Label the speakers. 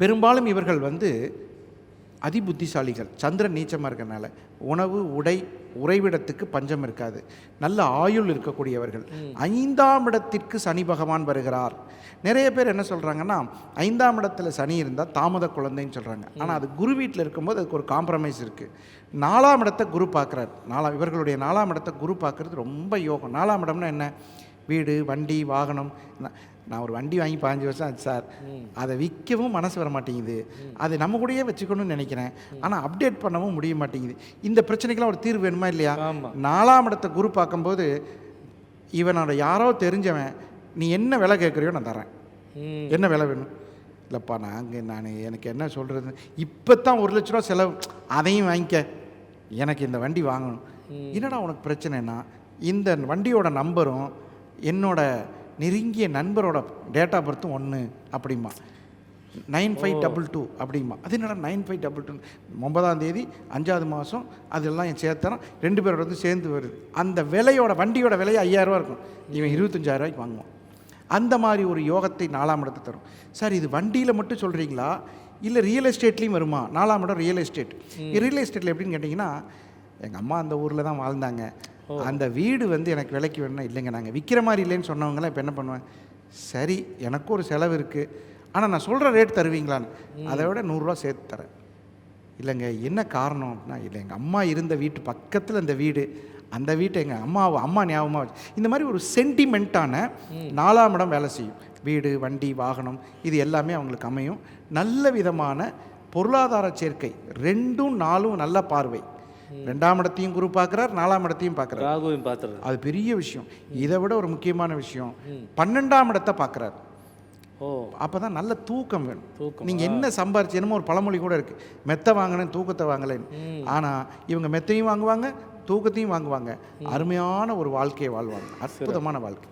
Speaker 1: பெரும்பாலும் இவர்கள் அதிபுத்திசாலிகள். சந்திரன் நீச்சமாக இருக்கிறனால உணவு, உடை, உறைவிடத்துக்கு பஞ்சம் இருக்காது. நல்ல ஆயுள் இருக்கக்கூடியவர்கள். 5ஆம் இடத்திற்கு சனி பகவான் வருகிறார். நிறைய பேர் என்ன சொல்கிறாங்கன்னா, 5ஆம் இடத்துல சனி இருந்தால் தாமத குழந்தைன்னு சொல்கிறாங்க. ஆனால் அது குரு வீட்டில் இருக்கும்போது அதுக்கு ஒரு காம்ப்ரமைஸ் இருக்குது. 4ஆம் இடத்தை குரு பார்க்குறார். இவர்களுடைய 4ஆம் இடத்தை குரு பார்க்குறது ரொம்ப யோகம். 4ஆம் இடம்னா என்ன? வீடு, வண்டி, வாகனம். நான் ஒரு வண்டி வாங்கி 15 வருஷம் ஆச்சு சார், அதை விற்கவும் மனசு வர மாட்டேங்குது, அதை நம்ம கூடயே வச்சுக்கணும்னு நினைக்கிறேன், ஆனால் அப்டேட் பண்ணவும் முடிய மாட்டேங்குது. இந்த பிரச்சனைக்கெல்லாம் ஒரு தீர்வு வேணுமா இல்லையா? 4ஆம் இடத்தை குரு பார்க்கும்போது இவனோட யாரோ தெரிஞ்சவன், நீ என்ன விலை கேட்குறியோ நான் தரேன், என்ன விலை வேணும்? இல்லைப்பா நான் எனக்கு என்ன சொல்கிறது, இப்போ தான் 1 லட்ச ரூபா செலவு, அதையும் வாங்கிக்க, எனக்கு இந்த வண்டி வாங்கணும். என்னடா உனக்கு பிரச்சனைனா, இந்த வண்டியோட நம்பரும் என்னோட நெருங்கிய நண்பரோட டேட் ஆஃப் பர்த்தும் ஒன்று அப்படிமா, 9522 அப்படிமா. அது என்னடா 9522? 9ஆம் தேதி 5ஆவது மாதம் அதெல்லாம் என் சேர்த்தரம் 2 பேரோட சேர்ந்து வருது. அந்த விலையோட வண்டியோட விலை 5000 ரூபா இருக்கும், இவன் 25,000 ரூபாய்க்கு வாங்குவான். அந்த மாதிரி ஒரு யோகத்தை 4ஆம் இடத்தை தரும். சார் இது வண்டியில் மட்டும் சொல்கிறீங்களா இல்லை ரியல் எஸ்டேட்லேயும் வருமா? 4ஆம் இடம் ரியல் எஸ்டேட். ரியல் எஸ்டேட்டில் எப்படின்னு கேட்டிங்கன்னா, எங்கள் அம்மா அந்த ஊரில் தான் வாழ்ந்தாங்க, அந்த வீடு எனக்கு விலைக்கு வேணும்னா, இல்லைங்க நாங்கள் விற்கிற மாதிரி இல்லைன்னு சொன்னவங்களாம் இப்போ என்ன பண்ணுவேன், சரி எனக்கும் ஒரு செலவு இருக்குது, ஆனால் நான் சொல்கிற ரேட் தருவீங்களான்னு, அதை விட 100 ரூபா சேர்த்து தரேன். இல்லைங்க என்ன காரணம் அப்படின்னா, இல்லை எங்கள் அம்மா இருந்த வீட்டு பக்கத்தில் அந்த வீடு, அந்த வீட்டை எங்கள் அம்மா ஞாபகமாக வச்சு, இந்த மாதிரி ஒரு சென்டிமெண்ட்டான 4ஆம் இடம் வேலை செய்யும். வீடு, வண்டி, வாகனம் இது எல்லாமே அவங்களுக்கு அமையும். நல்ல விதமான பொருளாதார சேர்க்கை. 2ம் 4ம் நல்ல பார்வை. 2ஆம் இடத்தையும் குரு பார்க்குறார், 4ஆம் இடத்தையும் பார்க்குறார், ராகுவையும் பார்க்குறார். அது பெரிய விஷயம். இதை விட ஒரு முக்கியமான விஷயம், 12ஆம் இடத்தை பார்க்குறார். அப்போ தான் நல்ல தூக்கம் வேணும். நீங்கள் என்ன சம்பாரிச்சு, என்னமோ ஒரு பழமொழி கூட இருக்குது, மெத்தை வாங்கினேன் தூக்கத்தை வாங்கலைன்னு. ஆனால் இவங்க மெத்தையும் வாங்குவாங்க, தூக்கத்தையும் வாங்குவாங்க, அருமையான ஒரு வாழ்க்கையை வாழ்வாங்க, அற்புதமான வாழ்க்கை.